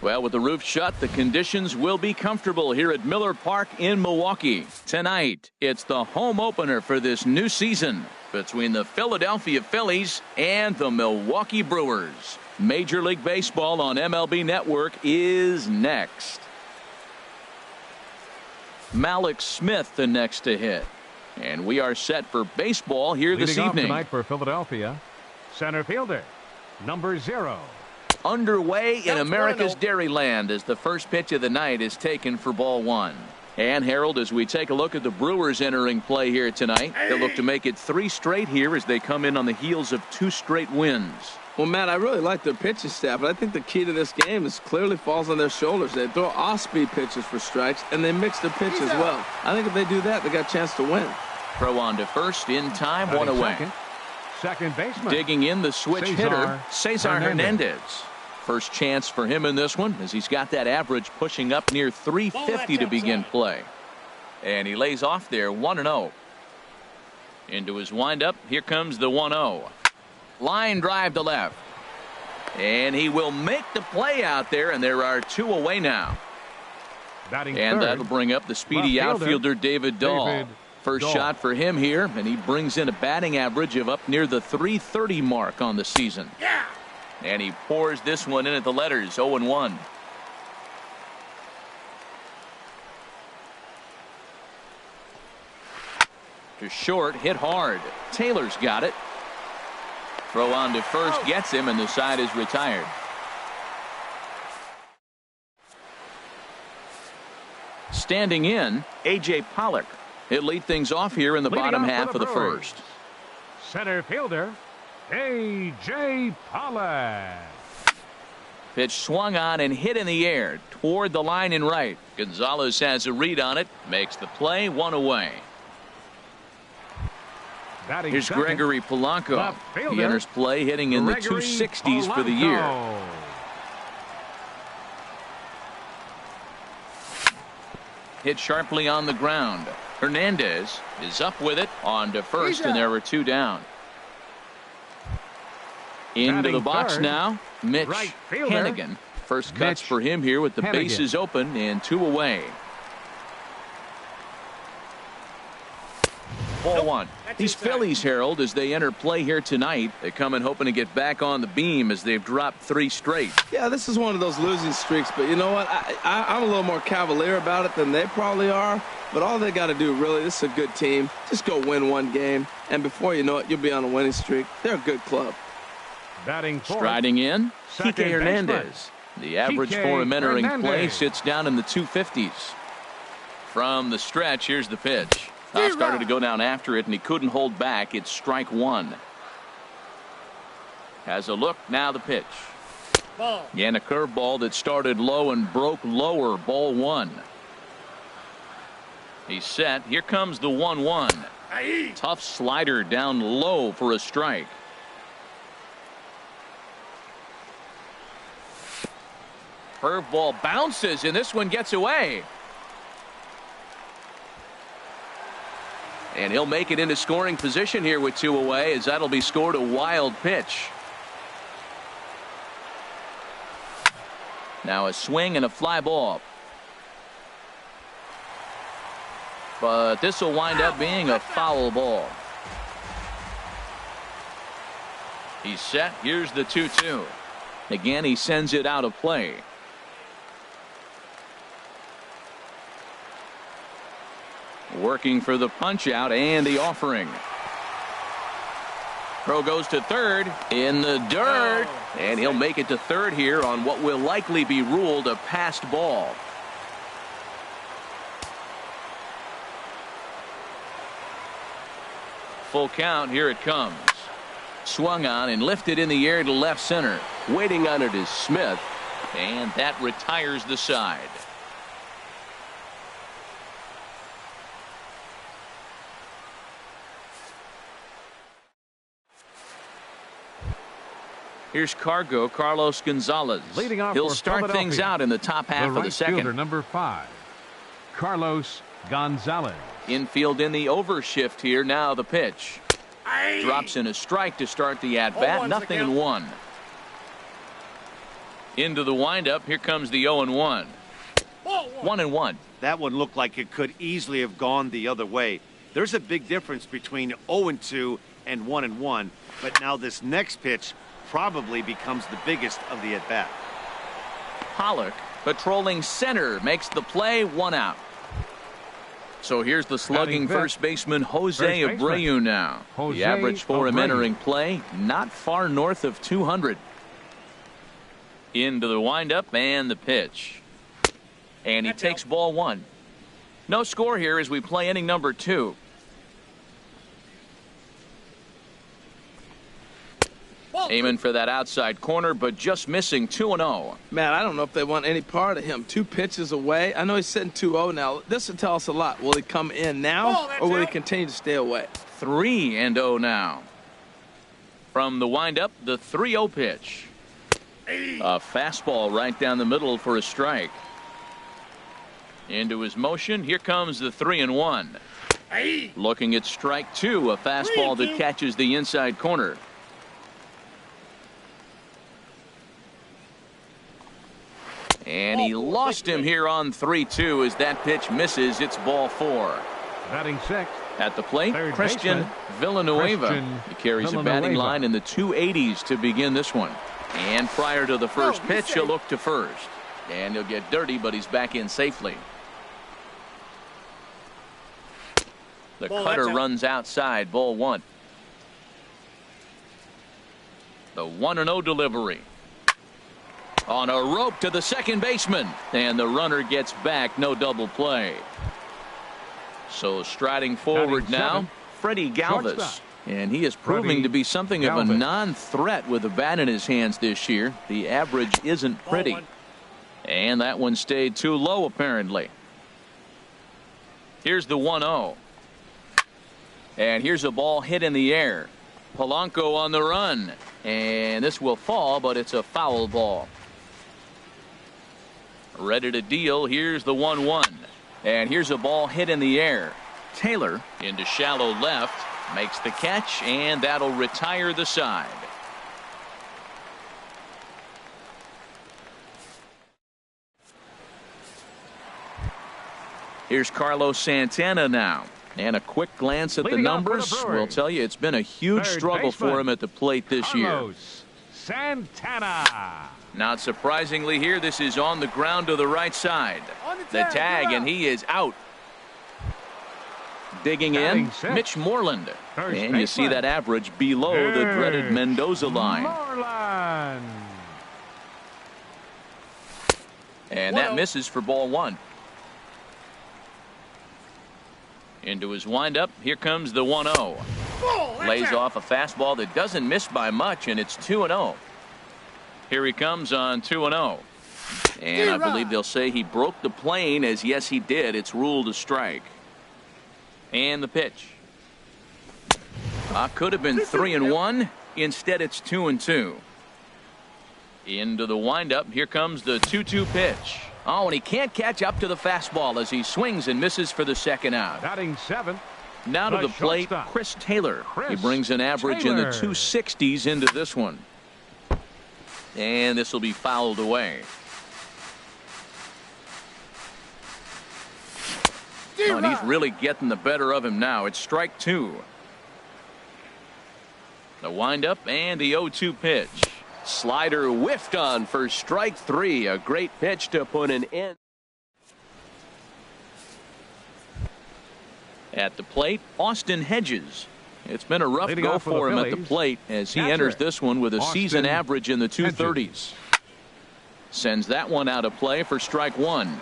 Well, with the roof shut, the conditions will be comfortable here at Miller Park in Milwaukee. Tonight, it's the home opener for this new season between the Philadelphia Phillies and the Milwaukee Brewers. Major League Baseball on MLB Network is next. Malik Smith the next to hit. And we are set for baseball here this evening. Leading off tonight for Philadelphia, center fielder, number 0. Underway in America's Dairyland as the first pitch of the night is taken for ball 1. And Harold, as we take a look at the Brewers entering play here tonight, they'll look to make it 3 straight here as they come in on the heels of 2 straight wins. Well, Matt, I really like their pitching staff, but I think the key to this game is clearly falls on their shoulders. They throw off-speed pitches for strikes, and they mix the pitch as well. I think if they do that, they got a chance to win. Throw on to first in time, 1 away. Second baseman. Digging in the switch hitter, Cesar Hernandez. First chance for him in this one as he's got that average pushing up near 350 to begin play. And he lays off there 1-0. Into his windup, here comes the 1-0. Line drive to left. And he will make the play out there, and there are 2 away now. And that'll bring up the speedy outfielder David Dahl. First shot for him here, and he brings in a batting average of up near the 330 mark on the season. Yeah. And he pours this one in at the letters, 0-1. To short, hit hard. Taylor's got it. Throw on to first, gets him, and the side is retired. Standing in, A.J. Pollock. He'll lead things off here in the bottom half of the first. Center fielder, A.J. Pollock. Pitch swung on and hit in the air toward the line in right. Gonzalez has a read on it, makes the play, 1 away. Here's Gregory Polanco. He enters play hitting in the 260s for the year. Hit sharply on the ground. Hernandez is up with it on to first, and there were 2 down. Into the box now, Mitch Hannigan. First cuts for him here with the bases open and 2 away. Ball 1. These Phillies, Harold, as they enter play here tonight, they come in hoping to get back on the beam as they've dropped 3 straight. Yeah, this is one of those losing streaks, but you know what? I'm a little more cavalier about it than they probably are. But all they got to do, really, this is a good team. Just go win 1 game, and before you know it, you'll be on a winning streak. They're a good club. Striding in, Kike Hernandez. The average for him entering play sits down in the 250s. From the stretch, here's the pitch. Started to go down after it, and he couldn't hold back. It's strike 1. Has a look, now the pitch. And a curveball that started low and broke lower, ball 1. He's set. Here comes the 1-1. Tough slider down low for a strike. Curveball bounces, and this one gets away. And he'll make it into scoring position here with 2 away, as that'll be scored a wild pitch. Now a swing and a fly ball. But this will wind up being a foul ball. He's set. Here's the 2-2. Again, he sends it out of play. Working for the punch out and the offering. Throw goes to third in the dirt, and he'll make it to third here on what will likely be ruled a passed ball. Full count, here it comes. Swung on and lifted in the air to left center. Waiting on it is Smith, and that retires the side. Here's Carlos Gonzalez. He'll start things out in the top half of the second. Number 5, Carlos Gonzalez. Infield in the overshift here. Now the pitch. Drops in a strike to start the at-bat. 0-1. Into the windup. Here comes the 0-1. 1-1. That one looked like it could easily have gone the other way. There's a big difference between 0-2 and 1-1, but now this next pitch probably becomes the biggest of the at-bat. Pollock patrolling center makes the play, 1 out. So here's the slugging first baseman Jose Abreu now. The average for him entering play not far north of 200. Into the windup and the pitch. And he takes ball 1. No score here as we play inning number 2. Aiming for that outside corner, but just missing. 2-0. Man, I don't know if they want any part of him. 2 pitches away. I know he's sitting 2-0 now. This will tell us a lot. Will he come in now, or will he continue to stay away? 3-0 now. From the windup, the 3-0 pitch. A fastball right down the middle for a strike. Into his motion. Here comes the 3-1. Looking at strike 2. A fastball that catches the inside corner. And he lost him here on 3-2 as that pitch misses. It's ball 4. Batting sixth. At the plate, Christian Villanueva. He carries a batting line in the 280s to begin this one. And prior to the first pitch, he'll look to first. And he'll get dirty, but he's back in safely. The cutter runs outside, ball 1. The 1-0 delivery. On a rope to the second baseman. And the runner gets back, no double play. So striding forward now, Freddie Galvis. And he is proving to be something of a non-threat with a bat in his hands this year. The average isn't pretty. And that one stayed too low, apparently. Here's the 1-0. And here's a ball hit in the air. Polanco on the run. And this will fall, but it's a foul ball. Ready to deal. Here's the 1-1. And here's a ball hit in the air. Taylor into shallow left. Makes the catch, and that'll retire the side. Here's Carlos Santana now. And a quick glance at the numbers will tell you it's been a huge struggle for him at the plate this year. Santana. Not surprisingly here, this is on the ground to the right side. The tag, and he is out. Digging in, Mitch Moreland. And you see that average below the dreaded Mendoza line. And that misses for ball 1. Into his windup. Here comes the 1-0. Lays off a fastball that doesn't miss by much, and it's 2-0. Here he comes on 2-0. And I believe they'll say he broke the plane, as yes he did. It's ruled a strike. And the pitch. Could have been 3-1. Instead, it's 2-2. Into the windup. Here comes the 2-2 pitch. Oh, and he can't catch up to the fastball as he swings and misses for the second out. Batting 7. Now to the plate, Chris Taylor. He brings an average in the 260s into this one. And this will be fouled away. Oh, and he's really getting the better of him now. It's strike 2. The windup and the 0-2 pitch. Slider whiffed on for strike 3. A great pitch to put an end. At the plate, Austin Hedges. It's been a rough go for him at the plate as he enters this one with a season average in the 230s. Sends that one out of play for strike 1.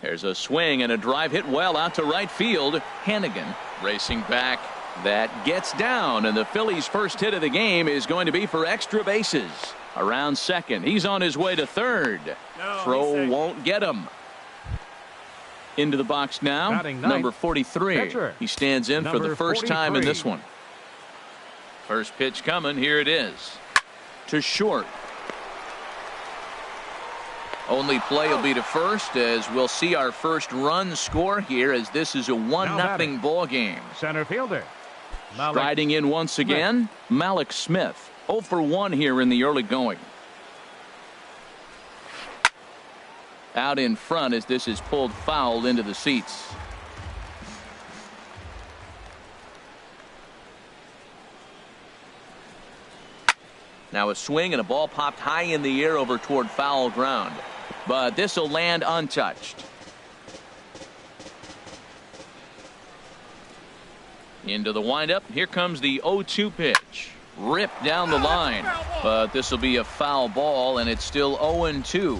There's a swing and a drive hit well out to right field. Hannigan racing back. That gets down, and the Phillies' first hit of the game is going to be for extra bases. Around second. He's on his way to third. Throw won't get him. Into the box now, number 43. He stands in for the first time in this one. First pitch coming. Here it is. To short. Only play will be to first as we'll see our first run score here as this is a 1-0 ball game. Center fielder. Striding in once again, Malik Smith. 0 for 1 here in the early going. Out in front as this is pulled foul into the seats. Now a swing and a ball popped high in the air over toward foul ground. But this will land untouched. Into the windup. Here comes the 0-2 pitch. Ripped down the line. But this will be a foul ball, and it's still 0-2.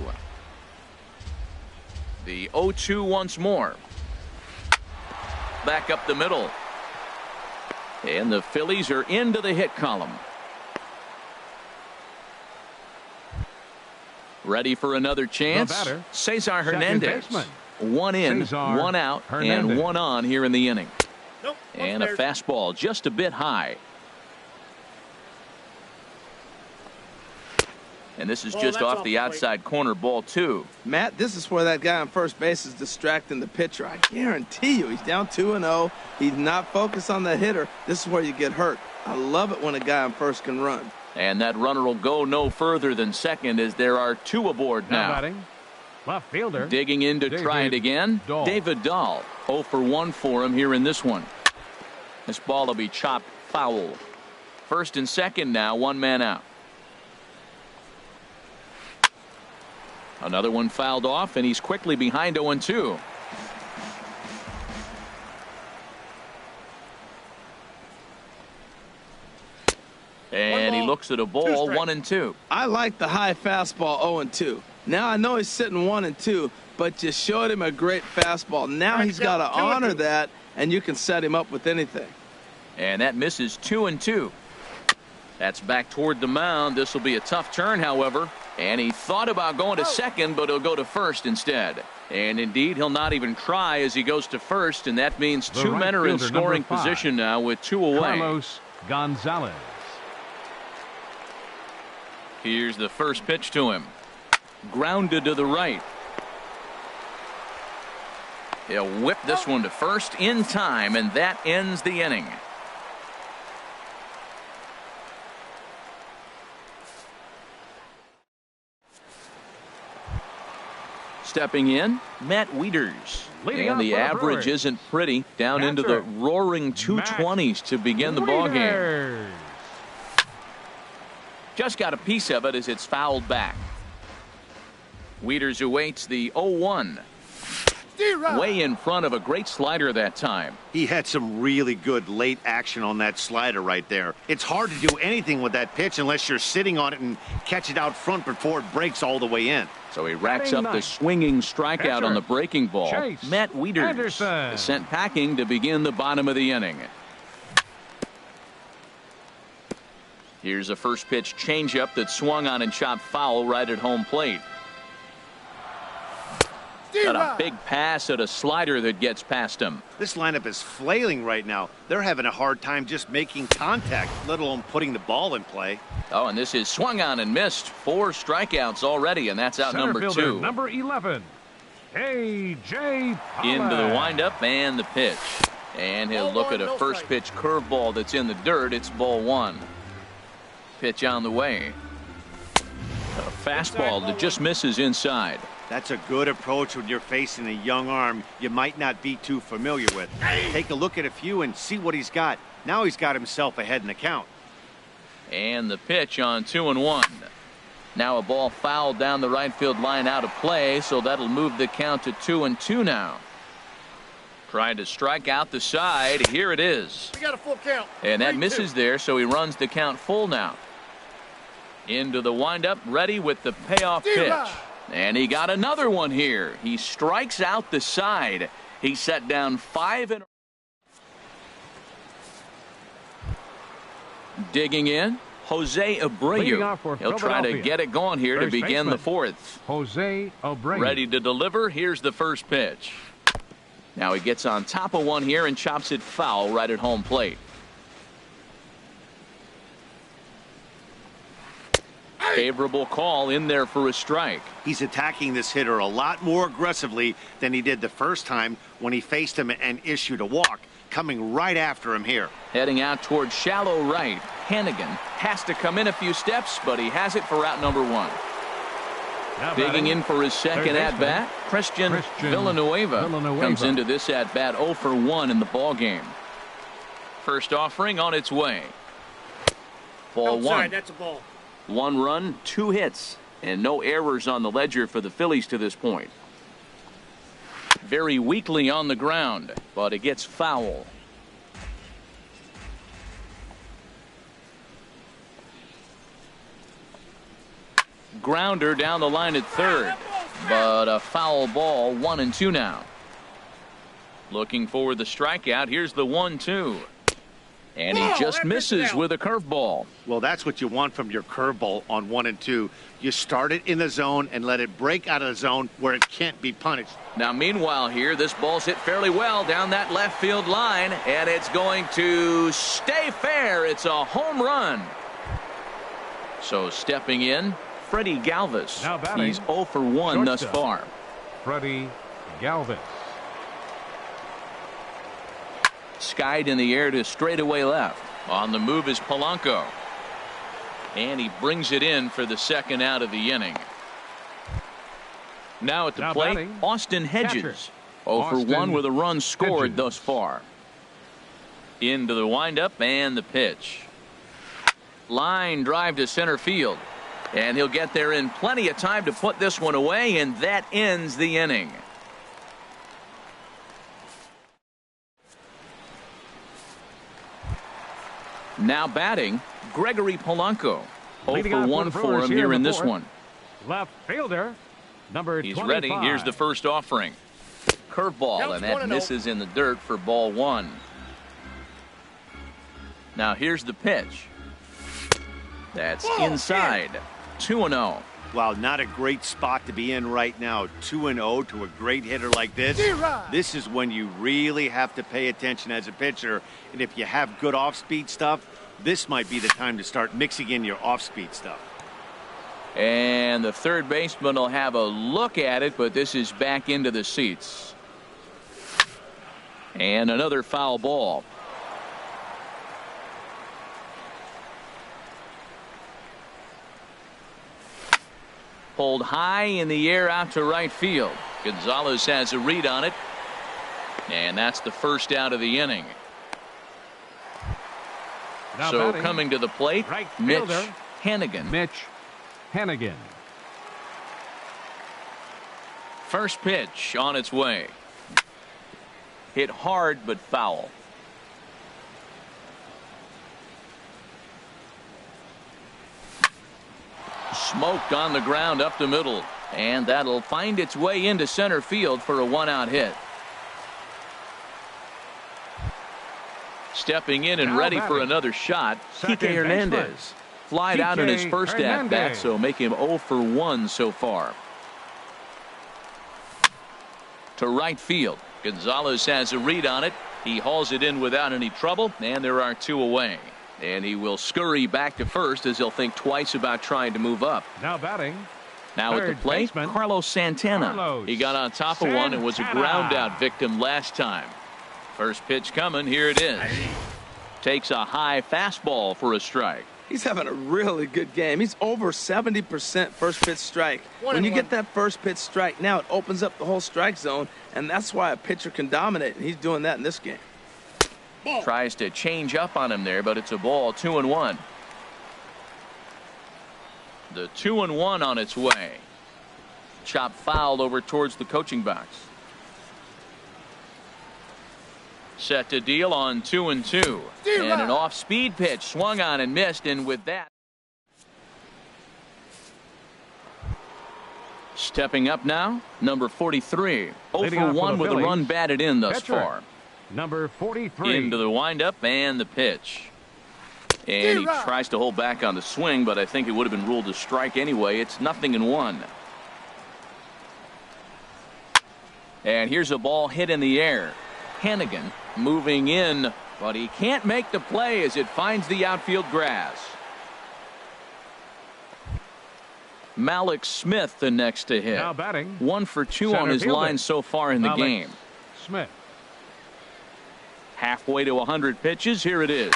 The 0-2 once more. Back up the middle. And the Phillies are into the hit column. Ready for another chance. Cesar Hernandez. 1 in, Cesar 1 out, Hernandez. And 1 on here in the inning. Nope, and a fastball just a bit high. And this is just off the outside corner, ball 2. Matt, this is where that guy on first base is distracting the pitcher. I guarantee you he's down 2-0. He's not focused on the hitter. This is where you get hurt. I love it when a guy on first can run. And that runner will go no further than second as there are 2 aboard now. Batting, left fielder. Digging in to try it again. David Dahl. 0 for 1 for him here in this one. This ball will be chopped foul. First and second now, 1 man out. Another one fouled off, and he's quickly behind 0-2. And he looks at a ball, 1-2. I like the high fastball 0-2. Now I know he's sitting 1-2, but you showed him a great fastball. Now he's got to honor that, and you can set him up with anything. And that misses 2-2. That's back toward the mound. This will be a tough turn, however. And he thought about going to second, but he'll go to first instead. And indeed, he'll not even try as he goes to first, and that means 2 men are in scoring position now with 2 away. Carlos Gonzalez. Here's the first pitch to him. Grounded to the right. He'll whip this one to first in time, and that ends the inning. Stepping in, Matt Wieters. And the average isn't pretty. Down into the roaring 220s to begin the ballgame. Just got a piece of it as it's fouled back. Wieters awaits the 0-1. Way in front of a great slider that time. He had some really good late action on that slider right there. It's hard to do anything with that pitch unless you're sitting on it and catch it out front before it breaks all the way in. So he racks up the swinging strikeout on the breaking ball. Matt Wieters is sent packing to begin the bottom of the inning. Here's a first pitch changeup that swung on and chopped foul right at home plate. Got a big pass at a slider that gets past him. This lineup is flailing right now. They're having a hard time just making contact, let alone putting the ball in play. Oh, and this is swung on and missed. 4 strikeouts already, and that's out number 2. Number 11, A.J. Into the windup and the pitch. And he'll look at a first pitch curveball that's in the dirt. It's ball 1. Pitch on the way. A fastball that just misses inside. That's a good approach when you're facing a young arm you might not be too familiar with. Take a look at a few and see what he's got. Now he's got himself ahead in the count. And the pitch on 2-1. Now a ball fouled down the right field line out of play, so that'll move the count to 2-2 now. Trying to strike out the side. Here it is. We got a full count. And that misses there, so he runs the count full now. Into the windup, ready with the payoff pitch. And he got another one here. He strikes out the side. He set down 5 in. Digging in, Jose Abreu. He'll try to get it going here to begin the 4th. Jose Abreu. Ready to deliver. Here's the first pitch. Now he gets on top of one here and chops it foul right at home plate. Favorable call in there for a strike. He's attacking this hitter a lot more aggressively than he did the first time when he faced him and issued a walk. coming right after him here. Heading out towards shallow right. Hannigan has to come in a few steps, but he has it for out number 1. Digging in for his second at-bat, Christian Villanueva comes into this at-bat 0 for 1 in the ball game. First offering on its way. Ball 1. Sorry, that's a ball. 1 run, 2 hits, and no errors on the ledger for the Phillies to this point. Very weakly on the ground, but it gets foul. Grounder down the line at third, but a foul ball. 1-2 now. Looking for the strikeout. Here's the 1-2. And he just misses with a curveball. Well, that's what you want from your curveball on 1 and 2. You start it in the zone and let it break out of the zone where it can't be punished. Now, meanwhile here, this ball's hit fairly well down that left field line, and it's going to stay fair. It's a home run. So stepping in, Freddie Galvis. Now batting, he's 0 for 1 thus far. Freddie Galvis. Skied in the air to straightaway left. On the move is Polanco. And he brings it in for the second out of the inning. Now at the plate, batting, Austin Hedges. catcher. 0 for 1 Austin with a run scored Hedges. thus far. Into the windup and the pitch. Line drive to center field. And he'll get there in plenty of time to put this one away, and that ends the inning. Now batting, Gregory Polanco. 0 for 1 for him here in this one. Left fielder, number 25. He's ready. Here's the first offering. Curveball, and that misses in the dirt for ball 1. Now here's the pitch. That's inside. 2-0. Wow, not a great spot to be in right now. 2-0 to a great hitter like this. This is when you really have to pay attention as a pitcher. And if you have good off-speed stuff, this might be the time to start mixing in your off-speed stuff. And the third baseman will have a look at it, but this is back into the seats. And another foul ball. Pulled high in the air out to right field. Gonzalez has a read on it. And that's the first out of the inning. Now So batting, coming to the plate, right Mitch fielder, Hannigan. Mitch Hannigan. First pitch on its way. Hit hard but foul. Smoked on the ground up the middle, and that'll find its way into center field for a 1-out hit. Stepping in and Now ready for batting, another shot, second Kike Hernandez. baseman, Flied out in his Kike first at-bat, Hernandez. so make him 0 for 1 so far. To right field. Gonzalez has a read on it. He hauls it in without any trouble, and there are 2 away. And he will scurry back to first as he'll think twice about trying to move up. Now batting, Now at the third plate, baseman, Carlos Santana. Carlos He got on top of one and was a Santana. ground out victim last time. First pitch coming. Here it is. Takes a high fastball for a strike. He's having a really good game. He's over 70% first pitch strike. When you get that first pitch strike, now it opens up the whole strike zone, and that's why a pitcher can dominate, and he's doing that in this game. Tries to change up on him there, but it's a ball. 2-1. The 2-1 on its way. Chop fouled over towards the coaching box. Set to deal on 2-2. And an off-speed pitch swung on and missed, and with that, stepping up now, number 43. 0 Leading for off for 1 the with a Phillies, run batted in thus pitcher, far. number 43. Into the windup and the pitch. And he tries to hold back on the swing, but I think it would have been ruled a strike anyway. It's 0-1. And here's a ball hit in the air. Hannigan moving in, but he can't make the play as it finds the outfield grass. Malik Smith the next to hit. Now batting, 1 for 2 on center his fielder, line so far in the Malik game. Smith. Halfway to 100 pitches. Here it is.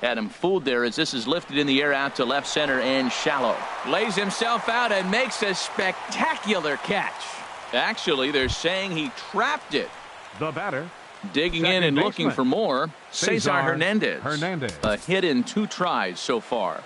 Had him fooled there as this is lifted in the air out to left center and shallow. Lays himself out and makes a spectacular catch. Actually, they're saying he trapped it. The batter. Digging in and looking for more, Cesar Hernandez. A hit in 2 tries so far.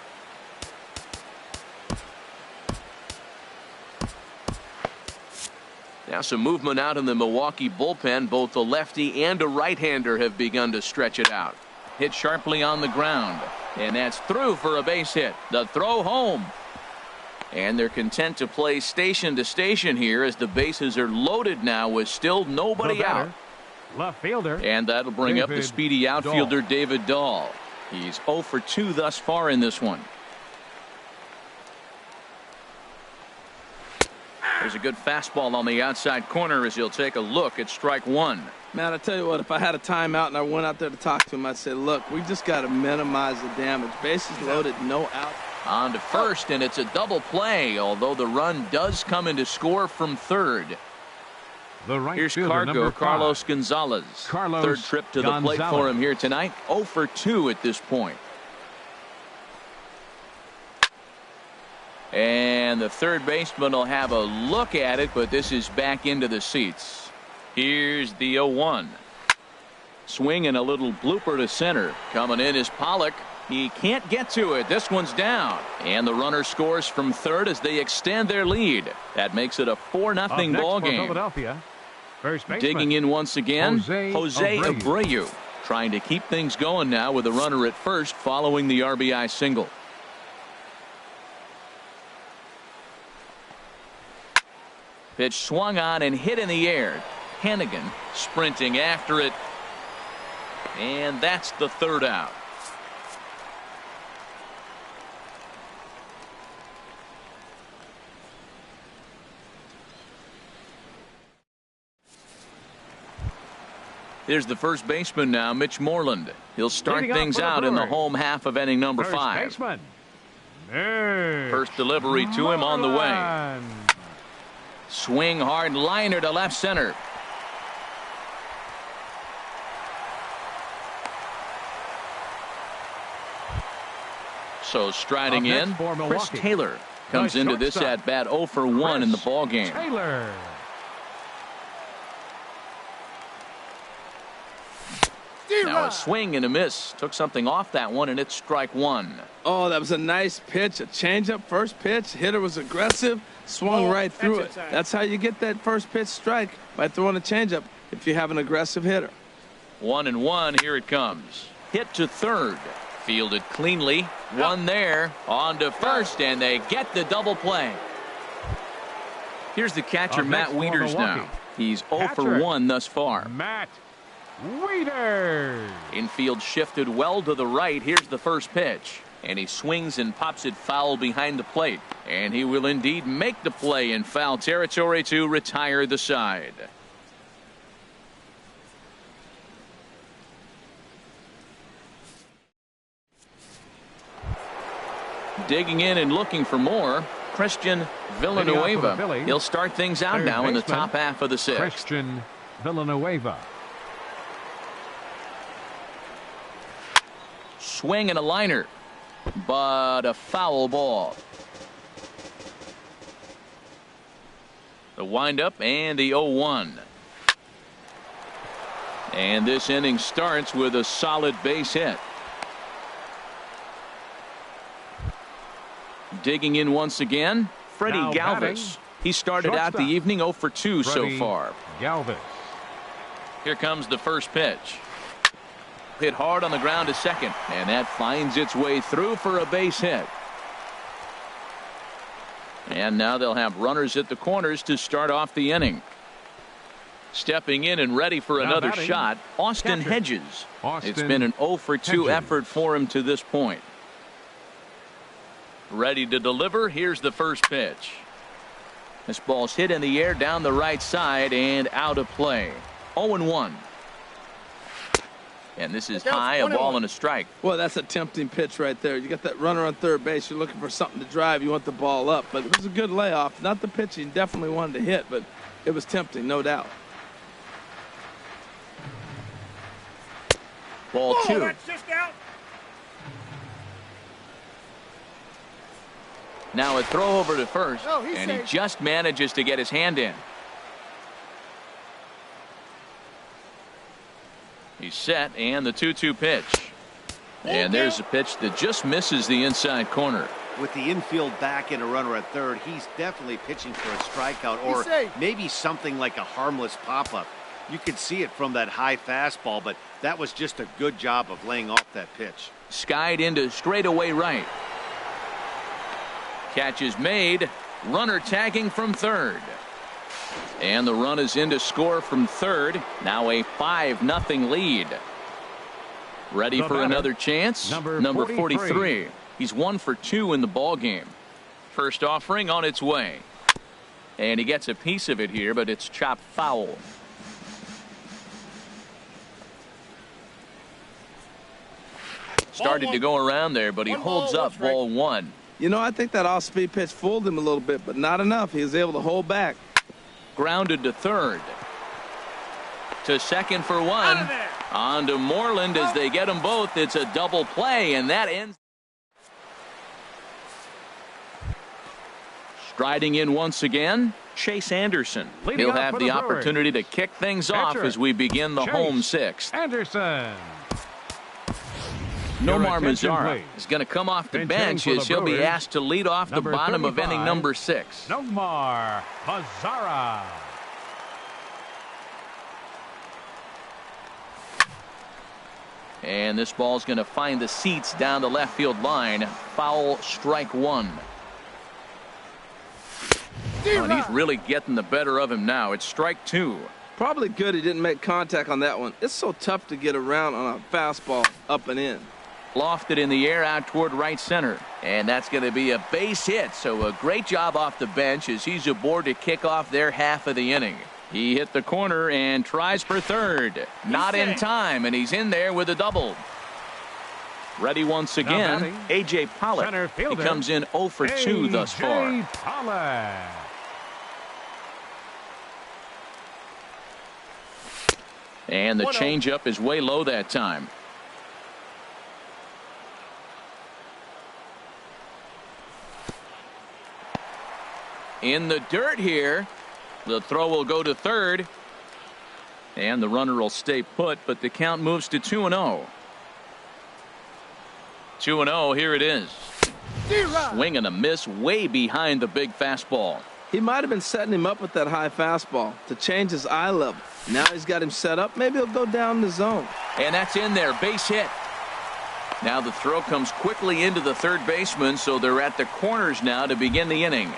Now some movement out in the Milwaukee bullpen. Both the lefty and a right-hander have begun to stretch it out. Hit sharply on the ground. And that's through for a base hit. The throw home. And they're content to play station to station here as the bases are loaded now with still nobody out. Left fielder. And that'll bring up the speedy outfielder David Dahl. He's 0 for 2 thus far in this one. There's a good fastball on the outside corner as he'll take a look at strike 1. Man, I tell you what, if I had a timeout and I went out there to talk to him, I'd say, look, we just got to minimize the damage. Bases loaded, no out. On to first, and it's a double play, although the run does come in to score from third. Here's Cargo, Carlos Gonzalez. Third trip to the plate for him here tonight. 0 for 2 at this point. And the third baseman will have a look at it, but this is back into the seats. Here's the 0-1. Swing and a little blooper to center. Coming in is Pollock. He can't get to it. This one's down. And the runner scores from third as they extend their lead. That makes it a 4-0 ball game. Philadelphia. First baseman. Digging in once again, Jose Abreu. Trying to keep things going now with a runner at first following the RBI single. Pitch swung on and hit in the air. Hennigan sprinting after it. And that's the third out. Here's the first baseman now, Mitch Moreland. He'll start things out in the home half of inning number 5. First delivery to him on the way. Swing hard liner to left center. So striding in, Chris Taylor comes into this at bat 0 for 1 in the ball game. Now a swing and a miss. Took something off that one, and it's strike 1. Oh, that was a nice pitch. A changeup, first pitch. Hitter was aggressive, swung right through it. That's how you get that first pitch strike, by throwing a changeup if you have an aggressive hitter. 1-1. Here it comes. Hit to third. Fielded cleanly. One there. On to first, and they get the double play. Here's the catcher, Matt Wieters now. He's 0 for 1 thus far. Matt Wieters. Infield shifted well to the right. Here's the first pitch. And he swings and pops it foul behind the plate. And he will indeed make the play in foul territory to retire the side. Digging in and looking for more, Christian Villanueva. He'll start things out now in the top half of the 6th. Christian Villanueva. Swing and a liner, but a foul ball. The windup and the 0-1. And this inning starts with a solid base hit. Digging in once again, Freddie Galvis. He started out the evening 0 for 2 so far. Galvis. Here comes the first pitch. Hit hard on the ground to second, and that finds its way through for a base hit. And now they'll have runners at the corners to start off the inning. Stepping in and ready for another shot, Austin Hedges. It's been an 0 for 2 effort for him to this point. Ready to deliver. Here's the first pitch. This ball's hit in the air down the right side and out of play. 0-1. And this is high, a ball and a strike. Well, that's a tempting pitch right there. You got that runner on third base. You're looking for something to drive. You want the ball up. But it was a good layoff. Not the pitch he definitely wanted to hit, but it was tempting, no doubt. Ball 2. That's just out. Now a throw over to first, Oh, he's and he safe. just manages to get his hand in. He's set, and the 2-2 pitch. And there's a pitch that just misses the inside corner. With the infield back and a runner at third, he's definitely pitching for a strikeout or maybe something like a harmless pop-up. You could see it from that high fastball, but that was just a good job of laying off that pitch. Skied into straightaway right. Catch is made. Runner tagging from third. And the run is in to score from third. Now a 5-0 lead. Ready for another chance? Number 43. He's 1 for 2 in the ball game. First offering on its way. And he gets a piece of it here, but it's chopped foul. Started to go around there, but he holds up ball 1. You know, I think that off-speed pitch fooled him a little bit, but not enough. He was able to hold back. Grounded to third. To second for 1. On to Moreland as they get them both. It's a double play, and that ends. Striding in once again, Chase Anderson. He'll have the opportunity to kick things off as we begin the home 6th. Anderson. Nomar Mazara is going to come off the bench as he'll be asked to lead off the bottom of inning number 6. Nomar Mazara. And this ball's going to find the seats down the left field line. Foul, strike 1. And he's really getting the better of him now. It's strike 2. Probably good he didn't make contact on that one. It's so tough to get around on a fastball up and in. Lofted in the air out toward right center. And that's going to be a base hit. So a great job off the bench as he's aboard to kick off their half of the inning. He hit the corner and tries for third. Not in time, and he's in there with a double. Ready once again, A.J. Pollock. He comes in 0 for 2 thus far. Pollock. And the changeup is way low that time. In the dirt here. The throw will go to third. And the runner will stay put, but the count moves to 2-0. 2-0, here it is. Swing and a miss way behind the big fastball. He might have been setting him up with that high fastball to change his eye level. Now he's got him set up. Maybe he'll go down the zone. And that's in there. Base hit. Now the throw comes quickly into the third baseman, so they're at the corners now to begin the inning.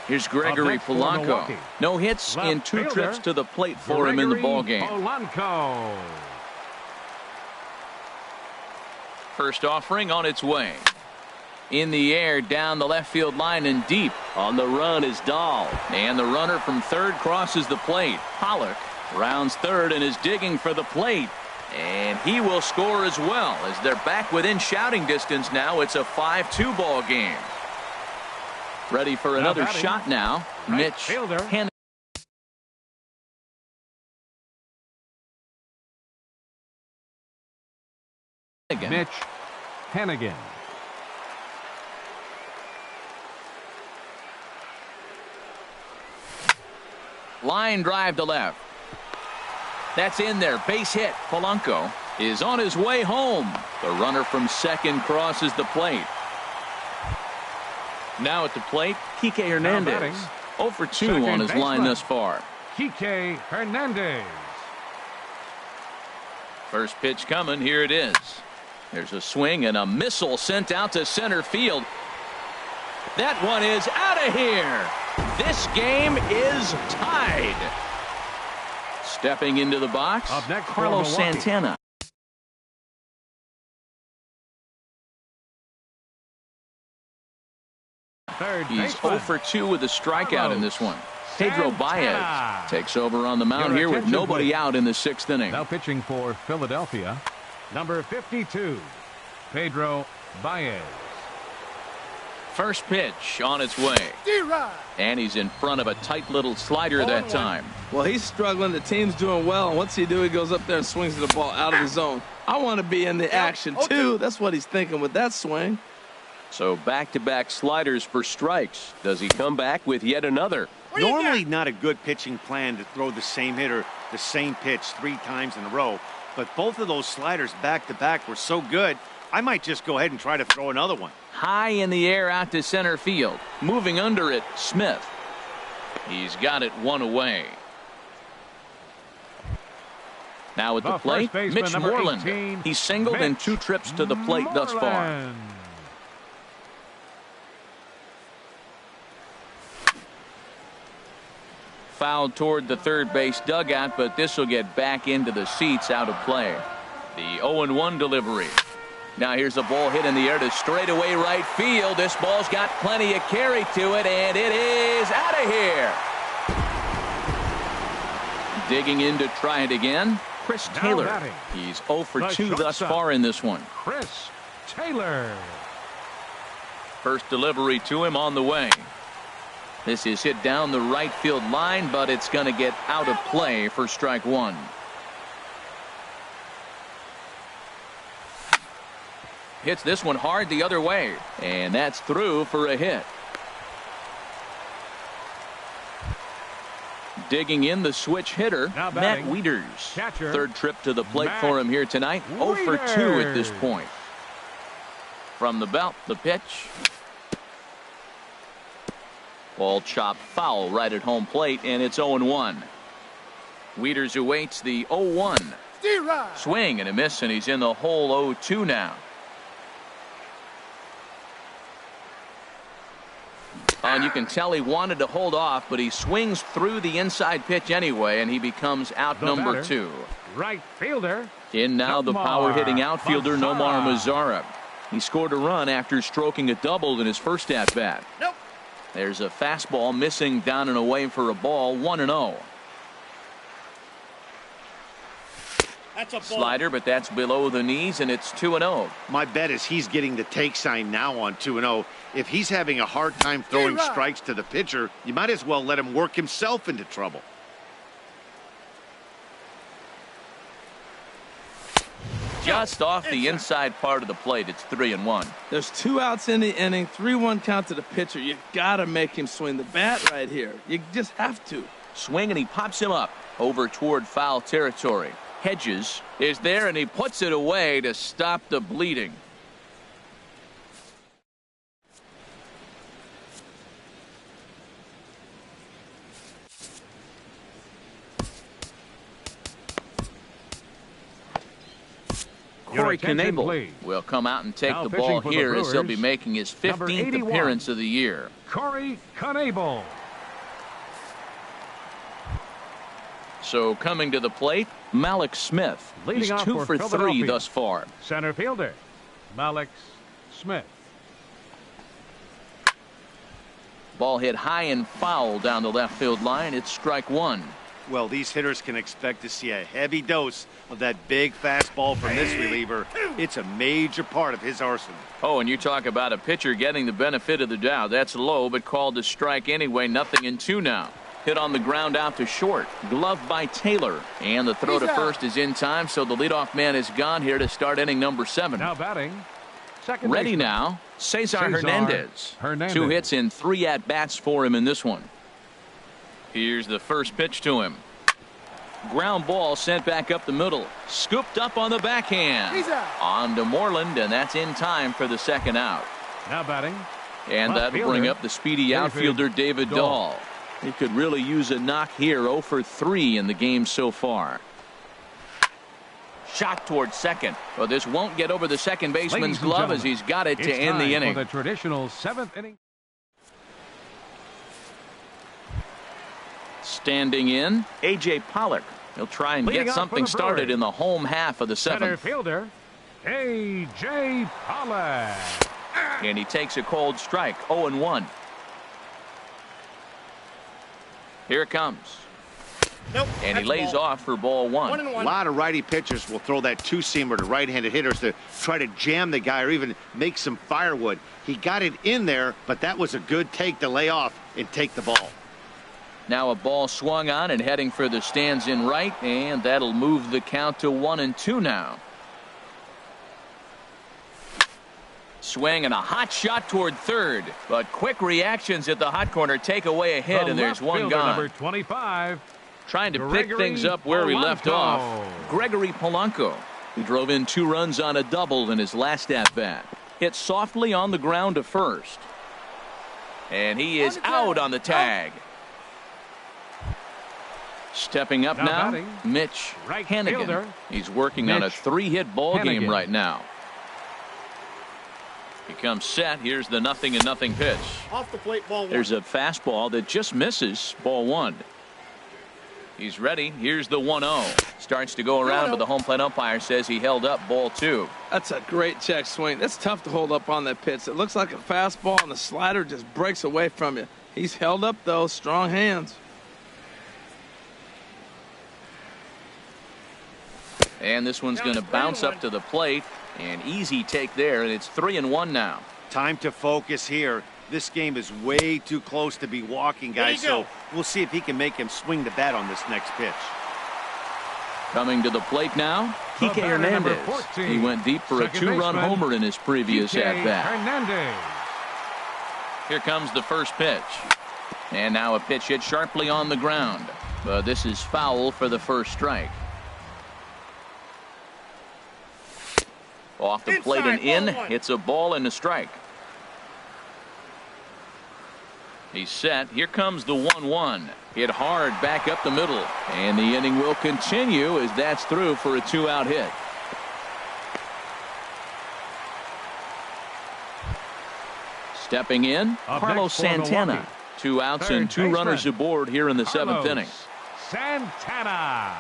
Here's Gregory Polanco. No hits in 2 trips to the plate for him in the ballgame. Polanco. First offering on its way. In the air down the left field line and deep. On the run is Dahl. And the runner from third crosses the plate. Pollock rounds third and is digging for the plate. And he will score as well as they're back within shouting distance now. It's a 5-2 ball game. Ready for another shot now. Mitch Hennigan. Mitch Hennigan. Line drive to left. That's in there. Base hit. Polanco is on his way home. The runner from second crosses the plate. Now at the plate, Kike Hernandez. 0 for 2 on his line thus far. Kike Hernandez. First pitch coming. Here it is. There's a swing and a missile sent out to center field. That one is out of here. This game is tied. Stepping into the box, Carlos Santana. He's 0 for 2 with a strikeout in this one. Pedro Baez takes over on the mound here with nobody out in the 6th inning. Now pitching for Philadelphia, number 52, Pedro Baez. First pitch on its way. And he's in front of a tight little slider that time. Well, he's struggling. The team's doing well. And what's he do? He goes up there and swings the ball out of the zone. I want to be in the action, too. That's what he's thinking with that swing. So back-to-back sliders for strikes. Does he come back with yet another? Normally not a good pitching plan to throw the same hitter the same pitch 3 times in a row. But both of those sliders back-to-back were so good, I might just go ahead and try to throw another one. High in the air out to center field. Moving under it, Smith. He's got it 1 away. Now at the plate, Mitch Moreland. 18, He's singled in 2 trips to the plate thus far. Fouled toward the third base dugout, but this will get back into the seats out of play. The 0-1 delivery. Now here's a ball hit in the air to straightaway right field. This ball's got plenty of carry to it, and it is out of here. Digging in to try it again, Chris Taylor. He's 0 for 2 thus far in this one. Chris Taylor. First delivery to him on the way. This is hit down the right field line, but it's going to get out of play for strike 1. Hits this one hard the other way, and that's through for a hit. Digging in the switch hitter, Matt Wieters. Catcher, Third trip to the plate Matt for him here tonight. 0 for 2 at this point. From the belt, the pitch. Ball chopped foul right at home plate, and it's 0-1. Wieters awaits the 0-1. Swing and a miss, and he's in the hole 0-2 now. And you can tell he wanted to hold off, but he swings through the inside pitch anyway, and he becomes out number 2. Right fielder. In now the power-hitting outfielder Nomar Mazara. He scored a run after stroking a double in his first at-bat. Nope. There's a fastball missing down and away for a ball, 1-0. That's a ball. Slider, but that's below the knees, and it's 2-0. My bet is he's getting the take sign now on 2-0. If he's having a hard time throwing strikes to the pitcher, you might as well let him work himself into trouble. Just off the inside part of the plate, it's 3-1. There's 2 outs in the inning, 3-1 count to the pitcher. You got to make him swing the bat right here. You just have to. Swing, and he pops him up over toward foul territory. Hedges is there, and he puts it away to stop the bleeding. Corey Knebel will come out and take now the ball here as he'll be Brewers, making his 15th appearance of the year. Corey Knebel. So coming to the plate, Malik Smith. Leading He's off 2 for 3 thus far. Center fielder Malik Smith. Ball hit high and foul down the left field line. It's strike 1. Well, these hitters can expect to see a heavy dose of that big fastball from this reliever. It's a major part of his arsenal. Oh, and you talk about a pitcher getting the benefit of the doubt. That's low, but called a strike anyway. 0-2 now. Hit on the ground out to short. Gloved by Taylor. And the throw to first is in time, so the leadoff man is gone here to start inning number 7. Now batting. Second Ready baseman. now, Cesar Hernandez. Hernandez. 2 hits in 3 at-bats for him in this one. Here's the first pitch to him. Ground ball sent back up the middle. Scooped up on the backhand. On to Moreland, and that's in time for the second out. Now batting. And that'll bring up the speedy outfielder David Dahl. He could really use a knock here. 0 for 3 in the game so far. Shot towards second. Well, this won't get over the second baseman's glove as he's got it to end the inning. For the traditional 7th inning. Standing in, A.J. Pollock. He'll try and Leading get off something for the started Brewers. in the home half of the 7th. Center fielder A.J. Pollock. And he takes a cold strike. 0-1. Here it comes. And he lays off for ball one. A lot of righty pitchers will throw that two-seamer to right-handed hitters to try to jam the guy or even make some firewood. He got it in there, but that was a good take to lay off and take the ball. Now a ball swung on and heading for the stands in right, and that'll move the count to 1-2 now. Swing and a hot shot toward third, but quick reactions at the hot corner take away a hit, and there's one gone. Number 25. Trying to pick things up where we left off. Gregory Polanco, who drove in 2 runs on a double in his last at-bat. Hit softly on the ground to first. And he is out on the tag. Stepping up now, Mitch Hannigan. He's working on a 3-hit ball game right now. He comes set. Here's the 0-0 pitch. Off the plate, ball one. There's a fastball that just misses, ball one. He's ready. Here's the 1-0. Starts to go around, but the home plate umpire says he held up, ball two. That's a great check swing. That's tough to hold up on that pitch. It looks like a fastball, and the slider just breaks away from you. He's held up, though. Strong hands. And this one's going to bounce up to the plate. An easy take there, and it's 3-1 now. Time to focus here. This game is way too close to be walking, guys, so we'll see if he can make him swing the bat on this next pitch. Coming to the plate now, Kike Hernandez. He went deep for a 2-run homer in his previous at-bat. Here comes the first pitch. And now a pitch hit sharply on the ground. But this is foul for the first strike. Off the plate and in. It's a ball and a strike. He's set. Here comes the 1-1. Hit hard back up the middle. And the inning will continue as that's through for a 2-out hit. Stepping in, Carlos Santana. 2 outs and 2 runners aboard here in the 7th inning. Santana.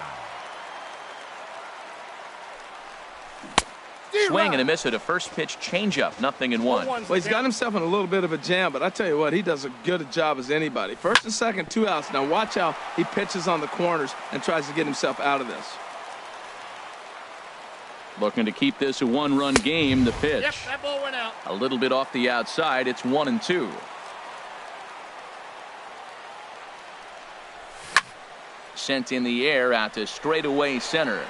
Swing and a miss at a first pitch changeup. 0-1. Well, he's got himself in a little bit of a jam, but I tell you what, he does as good a job as anybody. First and second, 2 outs. Now watch how he pitches on the corners and tries to get himself out of this. Looking to keep this a 1-run game. The pitch. Yep, that ball went out. A little bit off the outside. It's 1-2. Sent in the air out to straightaway center.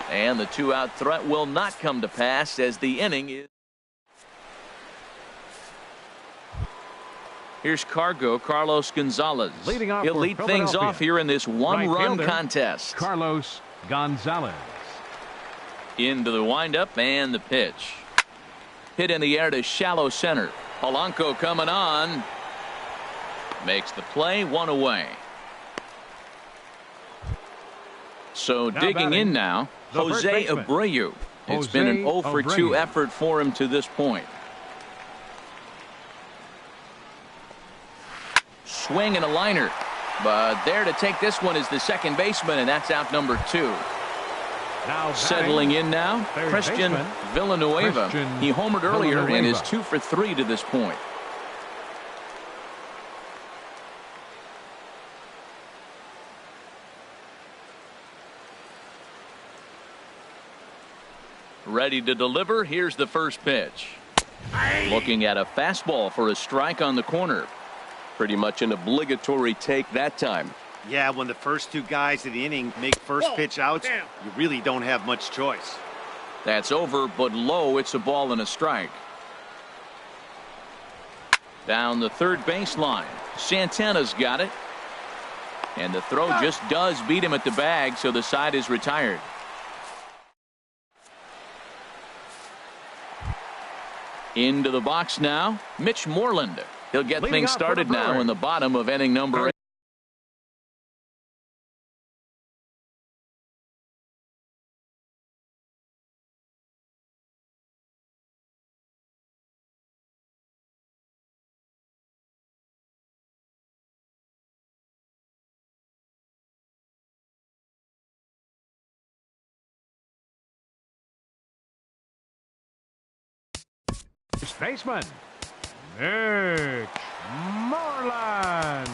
And the 2-out threat will not come to pass as the inning is. Here's Carlos Gonzalez. He'll lead things off here in this 1-run contest. Carlos Gonzalez. Into the windup and the pitch. Hit in the air to shallow center. Polanco coming on. Makes the play, 1 away. So digging in now, Jose Abreu. It's been an 0-for-2 effort for him to this point. Swing and a liner. But there to take this one is the second baseman, and that's out number 2. Now settling in now, Christian Villanueva. He homered earlier and is 2 for 3 to this point. Ready to deliver. Here's the first pitch. Looking at a fastball for a strike on the corner. Pretty much an obligatory take that time. Yeah, when the first 2 guys in the inning make first pitch outs, you really don't have much choice. That's over, but low. It's a ball and a strike. Down the third baseline. Santana's got it. And the throw just does beat him at the bag, so the side is retired. Into the box now, Mitch Moreland. He'll get things started now in the bottom of inning number 8. Baseman, Mitch Moreland.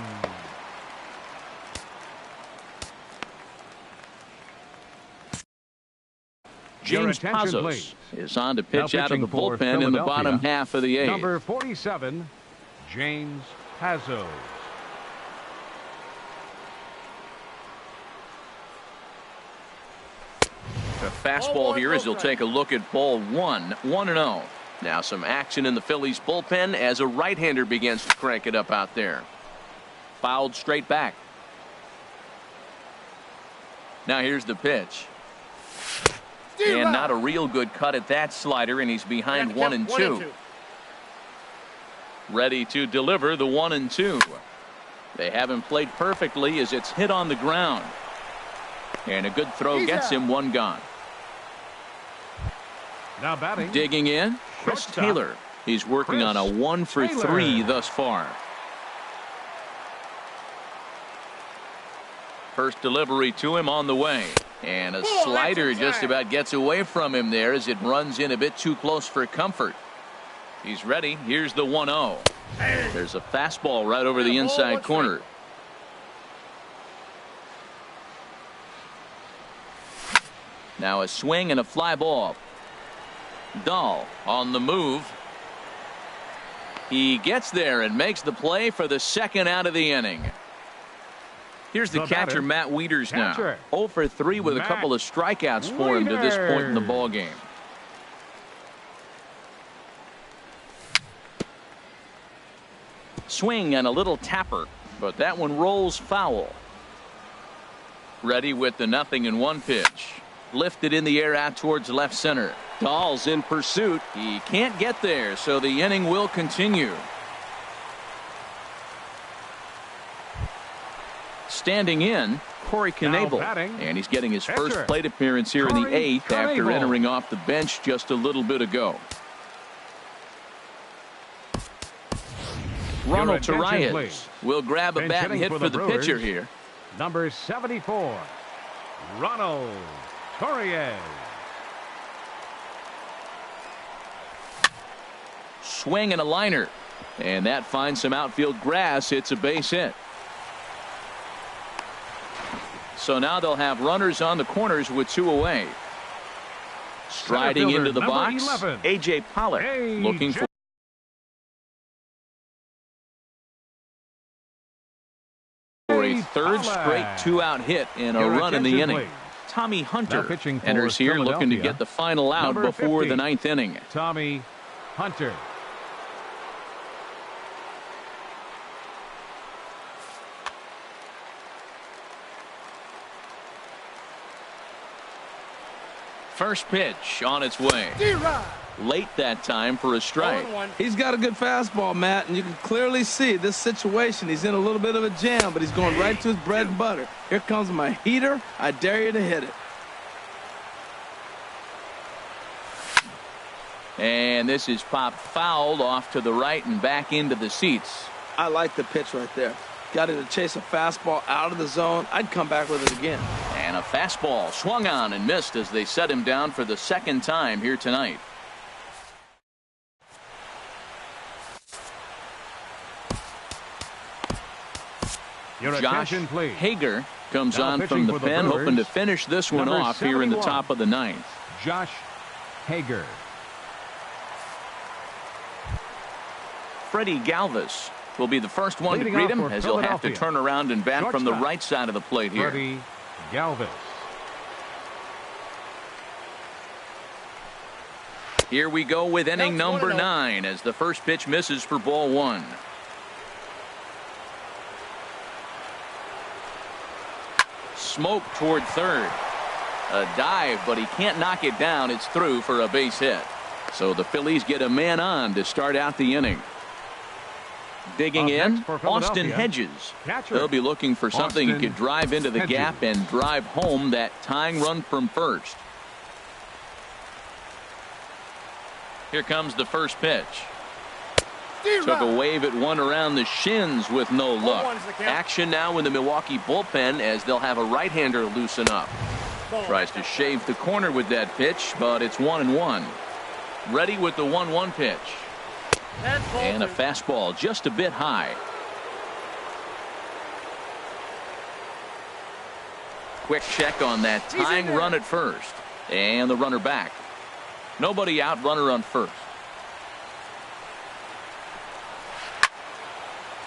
James attention, Pazos please. is on to Now pitch out of the pitching for bullpen in the Philadelphia, bottom half of the eighth. Number 47, James Pazos. A fastball here as he'll take a look at ball one. 1-0. Now some action in the Phillies bullpen as a right-hander begins to crank it up out there. Fouled straight back. Now here's the pitch. And not a real good cut at that slider, and he's behind 1-2. Ready to deliver the 1-2. They haven't played perfectly as it's hit on the ground. And a good throw gets him one gone. Now batting. Digging in, Chris Shortstop. Taylor. He's working on a 1-for-3 Taylor. thus far. First delivery to him on the way. And a slider just about gets away from him there as it runs in a bit too close for comfort. He's ready. Here's the 1-0. There's a fastball right over the inside corner. Now a swing and a fly ball. Dahl on the move. He gets there and makes the play for the second out of the inning. Here's the catcher, batter, Matt Wieters now. catcher, 0 for 3 with a Matt couple of strikeouts for him to this point in the Wieters. ball game. Swing and a little tapper, but that one rolls foul. Ready with the 0-1 pitch. Lifted in the air out towards left center. Dahl's in pursuit. He can't get there, so the inning will continue. Standing in, Corey Knebel, and he's getting his first plate appearance here in the 8th after entering off the bench just a little bit ago. Ronald Torreyes will grab a bat and hit for the pitcher here. Number 74, Ronald Torreyes. Swing and a liner, and that finds some outfield grass. It's a base hit. So now they'll have runners on the corners with 2 away. Striding into the box, 11. A.J. Pollock looking for a third straight 2-out hit and a run in the inning. Please. Tommy Hunter pitching for enters here looking to get the final out Number before 50, the 9th inning. Tommy Hunter. First pitch on its way. Late that time for a strike. He's got a good fastball, Matt, and you can clearly see this situation. He's in a little bit of a jam, but he's going right to his bread and butter. Here comes my heater. I dare you to hit it. And this is popped fouled off to the right and back into the seats. I like the pitch right there. Got him to chase a fastball out of the zone. I'd come back with it again. And a fastball swung on and missed as they set him down for the second time here tonight. Your Josh attention, please. Hager comes Now on pitching from the for the pen, Brewers, hoping to finish this one number off here in the 71. top of the 9th. Josh Hager. Freddie Galvis will be the first one Leading to greet off him for as he'll have to Philadelphia. turn around and bat from the Shortstop. right side of the plate here. Freddie Galvis. Here we go with inning number 9 as the first pitch misses for ball 1. Smoke toward third. A dive, but he can't knock it down. It's through for a base hit. So the Phillies get a man on to start out the inning. Digging Up in, next for Austin Philadelphia, Hedges. catcher, They'll be looking for something he Austin could drive into the Hedges. gap and drive home that tying run from first. Here comes the first pitch. Took a wave at one around the shins with no luck. Action now in the Milwaukee bullpen as they'll have a right-hander loosen up. Tries to shave the corner with that pitch, but it's 1-1. Ready with the 1-1 pitch. And a fastball just a bit high. Quick check on that tying run at first. And the runner back. Nobody out, runner on first.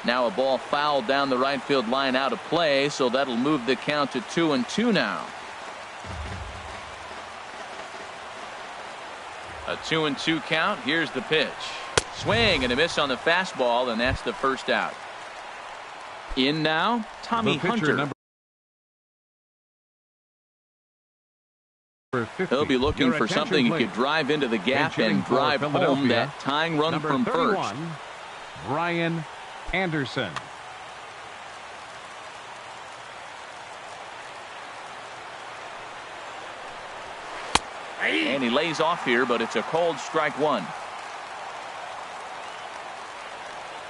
Now a ball fouled down the right field line out of play, so that'll move the count to 2-2 now. A 2-2 count. Here's the pitch. Swing and a miss on the fastball, and that's the first out. In now, Tommy Hunter. He'll be looking for something he could drive into the gap and drive home that tying run from first. Brian Anderson. And he lays off here, but it's a cold strike one.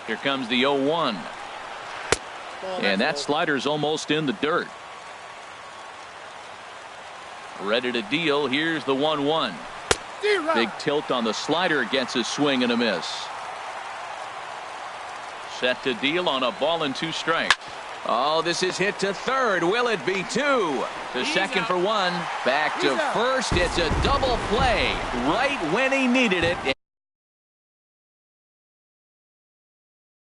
Here comes the 0-1. And that slider's almost in the dirt. Ready to deal. Here's the 1-1. Big tilt on the slider, gets a swing and a miss. Set to deal on a ball and 2 strikes. Oh, this is hit to third. Will it be 2? To second for 1. Back to first. It's a double play right when he needed it.